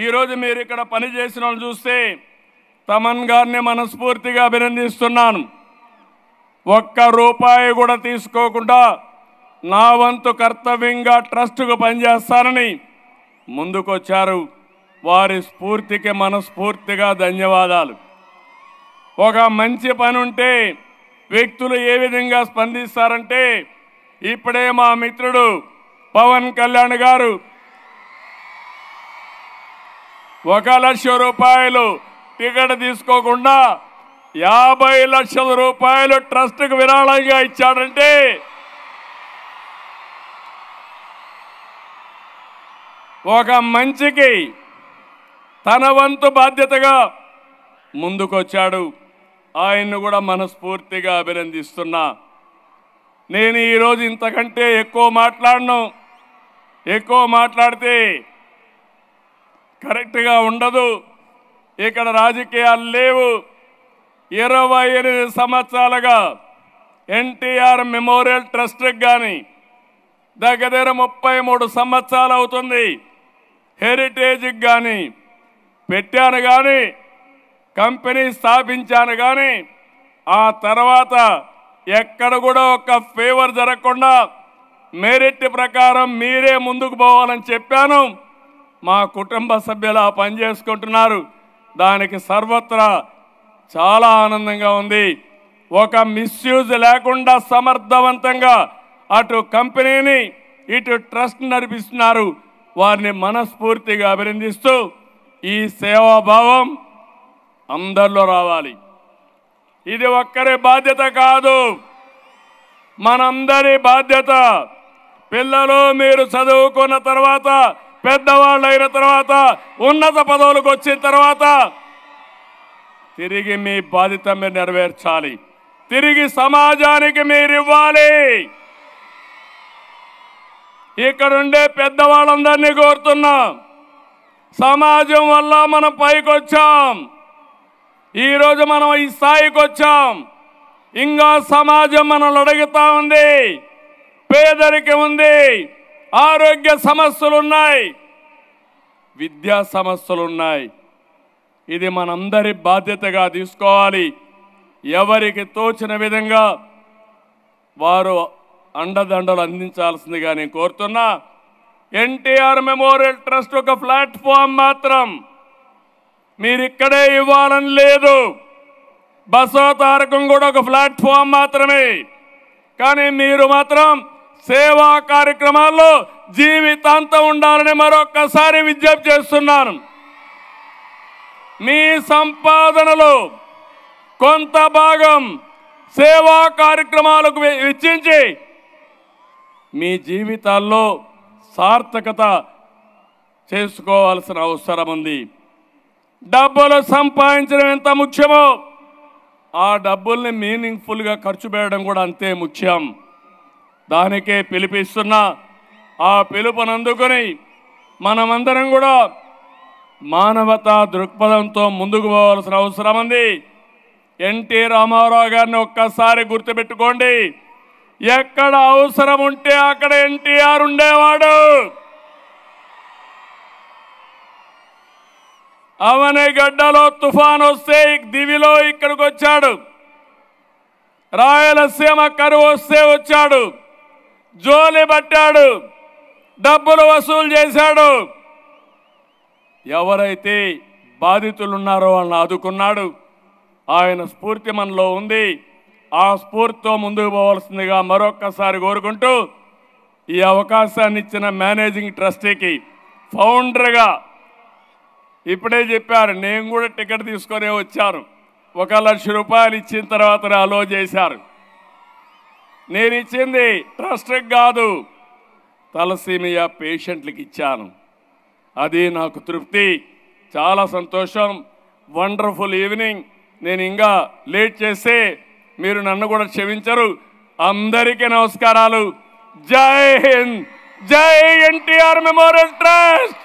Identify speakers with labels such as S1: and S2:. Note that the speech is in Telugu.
S1: ఈరోజు మీరు ఇక్కడ పనిచేసిన వాళ్ళు చూస్తే తమన్ గారిని మనస్ఫూర్తిగా అభినందిస్తున్నాను. ఒక్క రూపాయి కూడా తీసుకోకుండా నా వంతు కర్తవ్యంగా ట్రస్టుకు పనిచేస్తానని ముందుకొచ్చారు. వారి స్ఫూర్తికి మనస్ఫూర్తిగా ధన్యవాదాలు. ఒక మంచి పని ఉంటే వ్యక్తులు ఏ విధంగా స్పందిస్తారంటే, ఇప్పుడే మా మిత్రుడు పవన్ కళ్యాణ్ గారు 1,00,000 రూపాయలు టికెట్ తీసుకోకుండా 50 లక్షల రూపాయలు ట్రస్ట్కు విరాళంగా ఇచ్చాడంటే ఒక మంచికి తన వంతు బాధ్యతగా ముందుకొచ్చాడు. ఆయన్ను కూడా మనస్ఫూర్తిగా అభినందిస్తున్నా. నేను ఈరోజు ఇంతకంటే ఎక్కువ మాట్లాడితే కరెక్ట్గా ఉండదు. ఇక్కడ రాజకీయాలు లేవు. 28 సంవత్సరాలుగా ఎన్టీఆర్ మెమోరియల్ ట్రస్ట్కి కానీ దగ్గర 33 సంవత్సరాలు అవుతుంది. హెరిటేజ్కి కానీ పెట్టాను, కానీ కంపెనీ స్థాపించాను, కానీ ఆ తర్వాత ఎక్కడ కూడా ఒక ఫేవర్ జరగకుండా మెరిట్ ప్రకారం మీరే ముందుకు పోవాలని చెప్పాను. మా కుటుంబ సభ్యులు ఆ పని చేసుకుంటున్నారు. దానికి సర్వత్రా చాలా ఆనందంగా ఉంది. ఒక మిస్యూజ్ లేకుండా సమర్థవంతంగా అటు కంపెనీని ఇటు ట్రస్ట్ నడిపిస్తున్నారు. వారిని మనస్ఫూర్తిగా అభినందిస్తూ ఈ సేవాభావం అందరిలో రావాలి. ఇది ఒక్కరి బాధ్యత కాదు, మనందరి బాధ్యత. పిల్లలు మీరు చదువుకున్న తర్వాత, పెద్దవాళ్ళు అయిన తర్వాత, ఉన్నత పదవులకు వచ్చిన తర్వాత తిరిగి మీ బాధ్యత మీరు నెరవేర్చాలి. తిరిగి సమాజానికి మీరు ఇవ్వాలి. ఇక్కడుండే పెద్దవాళ్ళందరినీ కోరుతున్నా, సమాజం వల్ల మనం పైకి వచ్చాం. ఈరోజు మనం ఈ స్థాయికి వచ్చాం. ఇంకా సమాజం మనల్ని అడుగుతా ఉంది. పేదరికం ఉంది, ఆరోగ్య సమస్యలు ఉన్నాయి, విద్యా సమస్యలు ఉన్నాయి. ఇది మనందరి బాధ్యతగా తీసుకోవాలి. ఎవరికి తోచిన విధంగా వారు అండదండలు అందించాల్సిందిగా నేను కోరుతున్నా. ఎన్టీఆర్ మెమోరియల్ ట్రస్ట్ ఒక ప్లాట్ఫామ్ మాత్రం. మీరు ఇక్కడే ఇవ్వాలని లేదు. బసవ తారకం కూడా ఒక ప్లాట్ఫామ్ మాత్రమే. కానీ మీరు మాత్రం సేవా కార్యక్రమాల్లో జీవితాంతం ఉండాలని మరొక్కసారి విజ్ఞప్తి చేస్తున్నాను. మీ సంపాదనలో కొంత భాగం సేవా కార్యక్రమాలకు వెచ్చించి మీ జీవితాల్లో సార్థకత చేసుకోవాల్సిన అవసరం ఉంది. డబ్బులు సంపాదించడం ఎంత ముఖ్యమో ఆ డబ్బుల్ని మీనింగ్ఫుల్గా ఖర్చు పెట్టడం కూడా అంతే ముఖ్యం. దానికే పిలిపిస్తున్నా. ఆ పిలుపునందుకొని మనమందరం కూడా మానవతా దృక్పథంతో ముందుకు పోవాల్సిన అవసరం ఉంది. ఎన్టీ రామారావు గారిని ఒక్కసారి గుర్తుపెట్టుకోండి. ఎక్కడ అవసరం ఉంటే అక్కడ ఎన్టీఆర్ ఉండేవాడు. అవనిగడ్డలో తుఫాన్ వస్తే దివిలో ఇక్కడికి వచ్చాడు. రాయలసీమ కరువు వస్తే వచ్చాడు. జోలి పట్టాడు, డబ్బులు వసూలు చేశాడు. ఎవరైతే బాధితులు ఉన్నారో వాళ్ళని ఆదుకున్నాడు. ఆయన స్ఫూర్తి మనలో ఉంది. ఆ స్ఫూర్తితో ముందుకు పోవాల్సిందిగా మరొక్కసారి కోరుకుంటూ, ఈ అవకాశాన్ని ఇచ్చిన మేనేజింగ్ ట్రస్టీకి, ఫౌండర్గా ఇప్పుడే చెప్పారు, నేను కూడా టికెట్ తీసుకొని వచ్చాను. 1,00,000 రూపాయలు ఇచ్చిన తర్వాత అలో చేశారు. నేను ఇచ్చింది ట్రస్ట్కి కాదు, తలసీమియా పేషెంట్లకు ఇచ్చాను. అది నాకు తృప్తి. చాలా సంతోషం. Wonderful evening. నేను ఇంకా లేట్ చేస్తే మీరు నన్ను కూడా క్షమించరు. అందరికీ నమస్కారాలు. జై హింద్, జై ఎన్టీఆర్ మెమోరియల్ ట్రస్ట్.